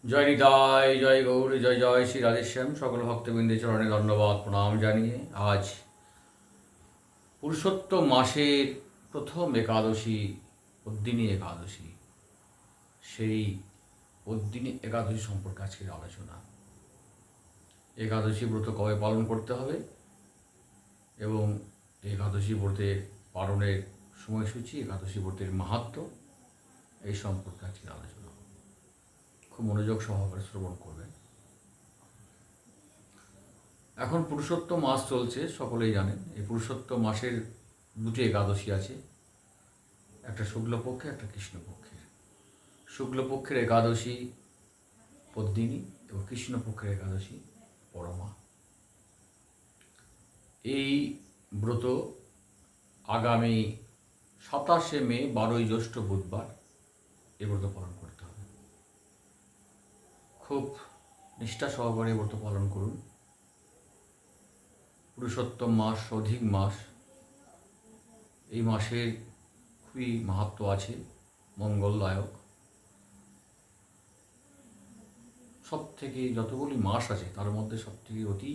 জয় নিতাই, জয় গৌর, জয় জয় শ্রী রাধেশ্যাম। সকল ভক্তবৃন্দের চরণে ধন্যবাদ প্রণাম জানিয়ে আজ পুরুষোত্তম মাসের প্রথম একাদশী, পদ্মিনী একাদশী, সেই পদ্মিনী একাদশী সম্পর্কে আজকের আলোচনা। একাদশী ব্রত কবে পালন করতে হবে এবং একাদশী ব্রতের পালনের সময়সূচি, একাদশী ব্রতের মাহাত্ম্য, এই সম্পর্কে আজকের আলোচনা। খুব মনোযোগ সহকারে শ্রবণ করবেন। এখন পুরুষোত্তম মাস চলছে, সকলেই জানেন। এই পুরুষোত্তম মাসের দুটি একাদশী আছে, একটা শুক্লপক্ষে, একটা কৃষ্ণপক্ষের। শুক্লপক্ষের একাদশী পদ্মিনী এবং কৃষ্ণপক্ষের একাদশী পরমা। এই ব্রত আগামী 27শে মে, 12ই জ্যৈষ্ঠ বুধবার এই ব্রত পালন করতে হবে। খুব নিষ্ঠা সহকারে ব্রত পালন করুন। পুরুষোত্তম মাস, অধিক মাস, এই মাসের খুবই মাহাত্ম্য আছে, মঙ্গলদায়ক। সব থেকে যতগুলি মাস আছে তার মধ্যে সব থেকে অতি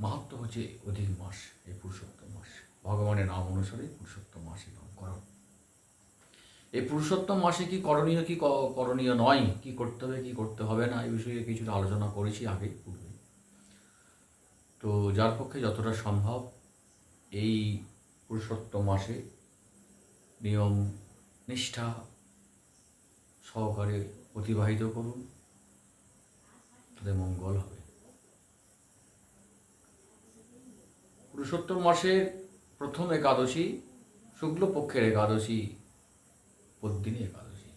মাহাত্ম্য হচ্ছে অধিক মাস, এই পুরুষোত্তম মাস। ভগবানের নাম অনুসারে পুরুষোত্তম মাসে নামকরণ। এই পুরুষোত্তম মাসে কি করণীয়, কি করণীয় নয়, কি করতে হবে, কি করতে হবে না, এই বিষয়ে কিছুটা আলোচনা করেছি আগে পূর্বে। তো যার পক্ষে যতটা সম্ভব এই পুরুষোত্তম মাসে নিয়ম নিষ্ঠা সহকারে অতিবাহিত করুন, তাদের মঙ্গল হবে। পুরুষোত্তম মাসের প্রথম একাদশী শুক্লপক্ষের একাদশী পদ্মিনী একাদশী।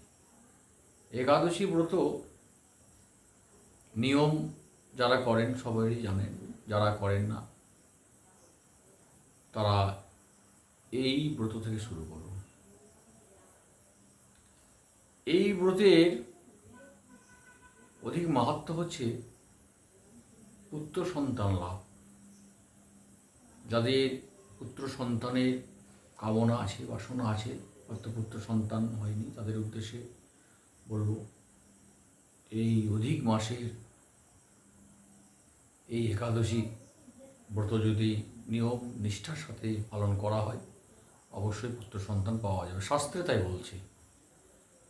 একাদশী ব্রত নিয়ম যারা করেন সবাই জানেন, যারা করেন না তারা এই ব্রত থেকে শুরু করুন। এই ব্রতের অধিক মাহাত্ম্য হচ্ছে পুত্র সন্তান লাভ। যাদের পুত্র সন্তানের কামনা আছে, বাসনা আছে, হয়তো পুত্র সন্তান হয়নি, তাদের উদ্দেশ্যে বলব, এই অধিক মাসের এই একাদশী ব্রত যদি নিয়ম নিষ্ঠার সাথে পালন করা হয়, অবশ্যই পুত্র সন্তান পাওয়া যাবে। শাস্ত্রে তাই বলছে।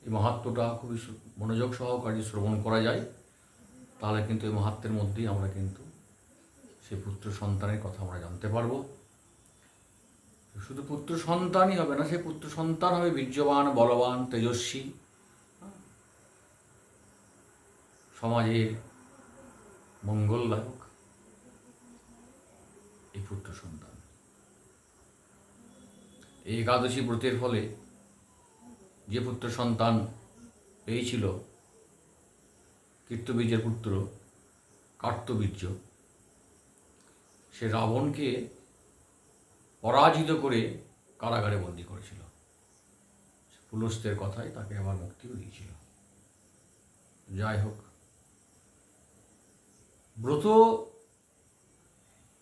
এই মাহাত্ম্যটা খুবই মনোযোগ সহকারে শ্রবণ করা যায়, তাহলে কিন্তু এই মাহাত্ম্যের মধ্যেই আমরা কিন্তু সেই পুত্র সন্তানের কথা আমরা জানতে পারবো। শুধু পুত্র সন্তানই হবে না, সেই পুত্র সন্তান হবে বীর্যবান, বলবান, তেজস্বী, সমাজের মঙ্গলদায়ক এই পুত্র সন্তান। এই একাদশী ব্রতের ফলে যে পুত্র সন্তান পেয়েছিল, কীর্তবীর্যের পুত্র কার্তবীর্য, সে রাবণকে পরাজিত করে কারাগারে বন্দী করেছিল। পুলস্ত্যের কথায় তাকে আবার মুক্তিও দিয়েছিল। যাই হোক, ব্রত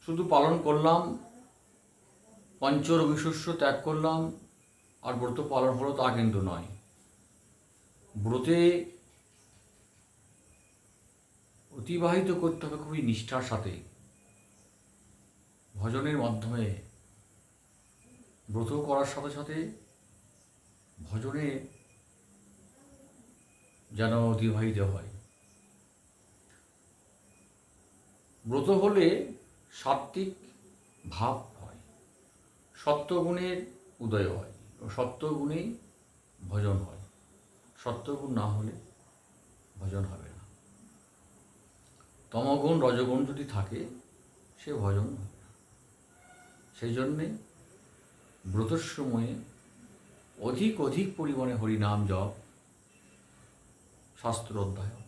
শুধু পালন করলাম, পঞ্চরবিশস্য ত্যাগ করলাম আর ব্রত পালন হলো তা কিন্তু নয়। ব্রতে অতিবাহিত করতে হবে খুবই নিষ্ঠার সাথে। ভজনের মাধ্যমে ব্রত করার সাথে সাথে ভজনে যেন অতিবাহিত হয়। ব্রত হলে সাত্ত্বিক ভাব হয়, সত্যগুণের উদয় হয়, সত্যগুণেই ভজন হয়। সত্যগুণ না হলে ভজন হবে না। তমগুণ রজগুণ যদি থাকে, সে ভজন হবে না। সেই জন্যে ব্রতর সময়ে অধিক অধিক পরিমাণে হরিনাম জপ, শাস্ত্র অধ্যয়ন,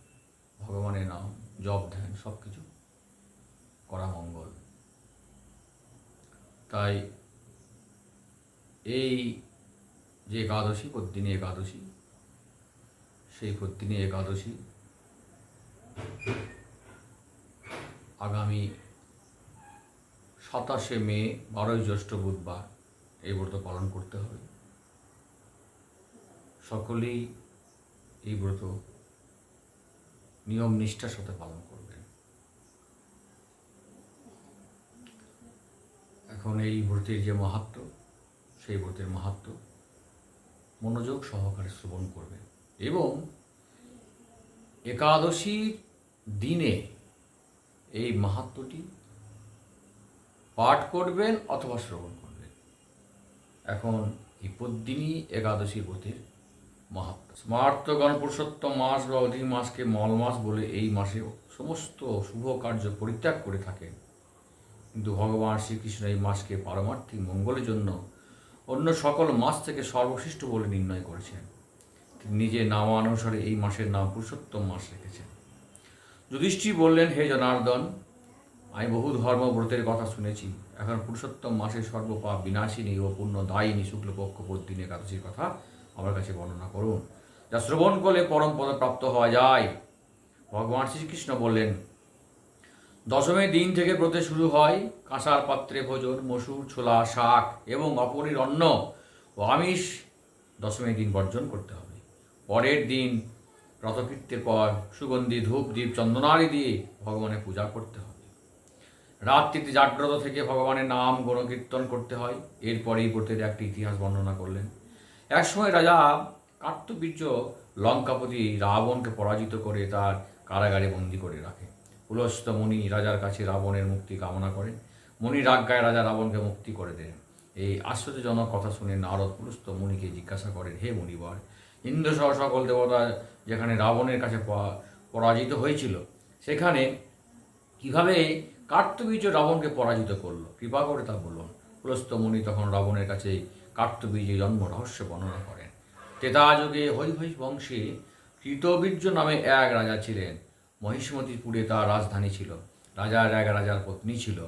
ভগবানের নাম জপ ধ্যান সব কিছু করা মঙ্গল। তাই এই যে একাদশী, পদ্মিনী একাদশী, সেই পদ্মিনী একাদশী আগামী 27শে মে, 12ই জ্যৈষ্ঠ বুধবার এই ব্রত পালন করতে হবে। সকলেই এই ব্রত নিয়ম নিষ্ঠার সাথে পালন করবেন। এখন এই ব্রতের যে মাহাত্ম্য, সেই ব্রতের মাহাত্ম্য মনোযোগ সহকারে শ্রবণ করবেন এবং একাদশীর দিনে এই মাহাত্ম্যটি পাঠ করবেন অথবা শ্রবণ করবেন। এখন এই পদ্মিনী একাদশী ব্রতের মাহাত্ম্য। স্মার্ত গণপুরুষোত্তম মাস বা অধিক মাসকে মল মাস বলে এই মাসে সমস্ত শুভ কার্য পরিত্যাগ করে থাকেন, কিন্তু ভগবান শ্রীকৃষ্ণ এই মাসকে পারমার্থিক মঙ্গলের জন্য অন্য সকল মাস থেকে সর্বশ্রেষ্ঠ বলে নির্ণয় করেছেন। তিনি নিজের নামানুসারে এই মাসের নাম পুরুষোত্তম মাস রেখেছেন। যুধিষ্ঠির বললেন, হে জনার্দন, আমি বহু ধর্মব্রতের কথা শুনেছি, এখন পুরুষোত্তম মাসের সর্বপাপ বিনাশিনী ও পুণ্যদায়িনী শুক্লপক্ষ পদ্মিনী একাদশীর কথা আমার কাছে বর্ণনা করুন, যা শ্রবণ করলে পরম পদ প্রাপ্ত হওয়া যায়। ভগবান শ্রীকৃষ্ণ বললেন, দশমীর দিন থেকে ব্রতে শুরু হয়। কাঁসার পাত্রে ভোজন, মসুর, ছোলা, শাক এবং অপরির অন্ন ও আমিষ দশমীর দিন বর্জন করতে হবে। পরের দিন প্রাতকৃত্যের পর সুগন্ধি ধূপ দ্বীপ চন্দনাদি দিয়ে ভগবানের পূজা করতে হবে। রাত্রিতে জাগ্রত থেকে ভগবানের নাম গুণকীর্তন করতে হয়। এরপর এই ব্রতের একটি ইতিহাস বর্ণনা করলেন। একসময় রাজা কার্তবীর্য লঙ্কাপতি রাবণকে পরাজিত করে তার কারাগারে বন্দী করে রাখে। পুলস্ত্য মুনি রাজার কাছে রাবণের মুক্তি কামনা করেন। মুনির আজ্ঞায় রাজা রাবণকে মুক্তি করে দেন। এই আশ্চর্যজনক কথা শুনে নারদ পুলস্ত্য মুনিকে জিজ্ঞাসা করেন, হে মুনিবর, ইন্দ্রসহ সকল দেবতা যেখানে রাবণের কাছে পরাজিত হয়েছিল, সেখানে কিভাবে কার্তবীর্য রাবণকে পরাজিত করলো? কৃপা করে তা বলুন। পুলস্ত্য মুনি তখন রাবণের কাছে কার্তবীর্যের জন্ম রহস্য বর্ণনা করেন। ত্রেতাযুগে হৈহয় বংশে কৃতবীর্য নামে এক রাজা ছিলেন। মহিষ্মতিপুরে তার রাজধানী ছিল। রাজার পত্নী ছিল।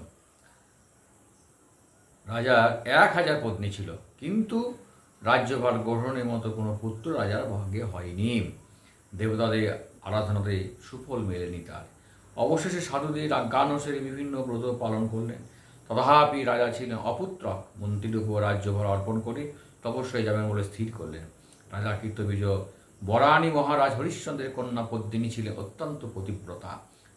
রাজার 1000 পত্নী ছিল, কিন্তু রাজ্যভার গ্রহণের মতো কোনো পুত্র রাজার ভাগ্যে হয়নি। দেবতাদের আরাধনাতে সুফল মেলেনি তার। অবশেষে সাধুদের আজ্ঞানুসারে বিভিন্ন ব্রত পালন করলেন। তথাপি রাজা ছিলেন অপুত্রক। মন্ত্রীর উপর রাজ্যভার অর্পণ করে তপস্যায় যাবেন বলে স্থির করলেন। রাজা কৃতবীর্য বরানী মহারাজ হরিশ্চন্দ্রের কন্যা পদ্মিনী ছিলেন অত্যন্ত পতিব্রতা।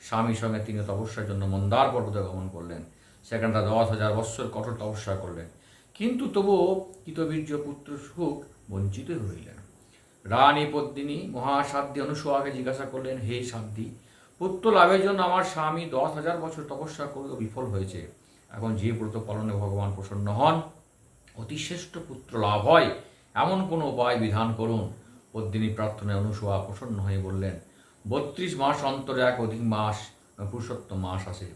স্বামীর সঙ্গে তিনি তপস্যার জন্য মন্দার পর্বতে গমন করলেন। সেখানে তারা 10,000 বৎসর কঠোর তপস্যা করলেন, কিন্তু তবুও কৃতবীর্য পুত্র সুখ বঞ্চিত হইলেন। রানী পদ্মিনী মহাসাধ্যী অনুসূয়াকে জিজ্ঞাসা করলেন, হে সাধ্যী, পুত্র লাভের জন্য আমার স্বামী 10,000 বছর তপস্যা করেও বিফল হয়েছে। এখন যে ব্রত পালনে ভগবান প্রসন্ন হন, অতিশ্রেষ্ঠ পুত্র লাভ হয়, এমন কোনো উপায় বিধান করুন। পদ্মিনী প্রার্থনায় অনুসূয়া প্রসন্ন হয়ে বললেন, 32 মাস অন্তরে এক অধিক মাস পুরুষোত্তম মাস আসে।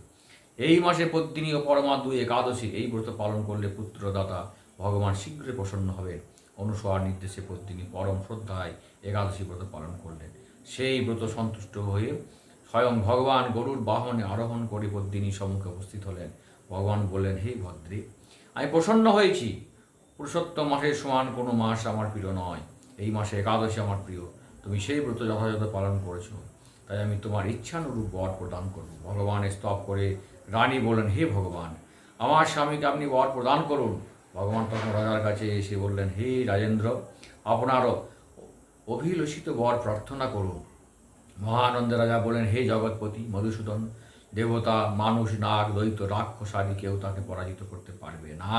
এই মাসে পদ্মিনী ও পরমা 2 একাদশী এই ব্রত পালন করলে পুত্রদাতা ভগবান শীঘ্রই প্রসন্ন হবেন। অনুসূয়ার নির্দেশে পদ্মিনী পরম শ্রদ্ধায় একাদশী ব্রত পালন করলেন। সেই ব্রত সন্তুষ্ট হয়ে স্বয়ং ভগবান গরুর বাহনে আরোহণ করে পদ্মিনীর সম্মুখে উপস্থিত হলেন। ভগবান বললেন, হে ভদ্রী, আমি প্রসন্ন হয়েছি। পুরুষোত্তম মাসের সমান কোনো মাস আমার প্রিয় নয়। এই মাসে একাদশী আমার প্রিয়। তুমি সেই ব্রত যথাযথ পালন করেছ, তাই আমি তোমার ইচ্ছানুরূপ বর প্রদান করব। ভগবানের স্তব করে রানী বললেন, হে ভগবান, আমার স্বামীকে আপনি বর প্রদান করুন। ভগবান তখন রাজার কাছে এসে বললেন, হে রাজেন্দ্র, আপনারও অভিলষিত বর প্রার্থনা করুন। মহানন্দে রাজা বললেন, হে জগৎপতি মধুসূদন, দেবতা, মানুষ, নাগ, দৈত্য, রাক্ষস আদি কেউ তাকে পরাজিত করতে পারবে না,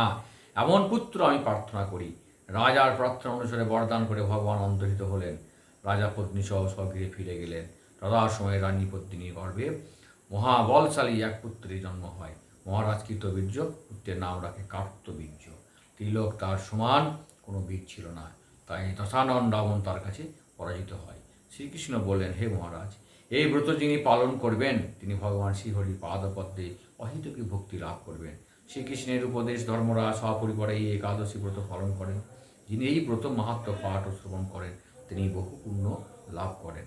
এমন পুত্র আমি প্রার্থনা করি। রাজার প্রার্থনা অনুসারে বরদান করে ভগবান অন্তর্হিত হলেন। রাজা পত্নী সহ স্বগৃহে ফিরে গেলেন। তদার সময় রানী পত্নীর গর্ভে মহাবলশালী এক পুত্রের জন্ম হয়। মহারাজ কৃতবীর্য পুত্রের নাম রাখে কার্তবীর্য। তিলক তার সমান কোনো বীর ছিল না, তাই দশানন রাবণ তার কাছে পরাজিত হয়। শ্রীকৃষ্ণ বললেন, হে মহারাজ, এই ব্রত যিনি পালন করবেন, তিনি ভগবান শ্রীহরির পাদপদ্মে অহিতকী ভক্তি লাভ করবেন। শ্রীকৃষ্ণের উপদেশ ধর্মরাজ সপরিবারে এই একাদশী ব্রত পালন করেন। যিনি এই ব্রত মাহাত্ম্য পাঠ ও শ্রবণ করেন, তিনি বহু পুণ্য লাভ করেন।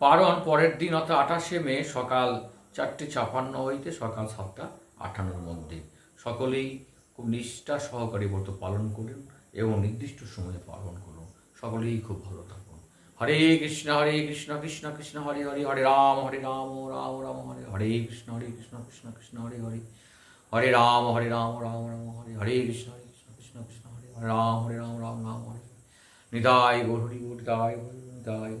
পারণ পরের দিন অর্থাৎ 28শে মে সকাল 4:56 হইতে সকাল 7:58 মধ্যে সকলেই খুব নিষ্ঠা সহকারে ব্রত পালন করুন এবং নির্দিষ্ট সময়ে পালন করুন। সকলেই খুব ভালো থাকুন। হরে কৃষ্ণ কৃষ্ণ কৃষ্ণ হরে হরে, হরে রাম রাম রাম হরে হরে, কৃষ্ণ কৃষ্ণ কৃষ্ণ হরে হরে, হরে রাম রাম হরে হরে, কৃষ্ণ কৃষ্ণ কৃষ্ণ হরে হরে রাম রাম রাম হরে। নিতাই গৌর হরি, নিতাই গৌর, নিতাই।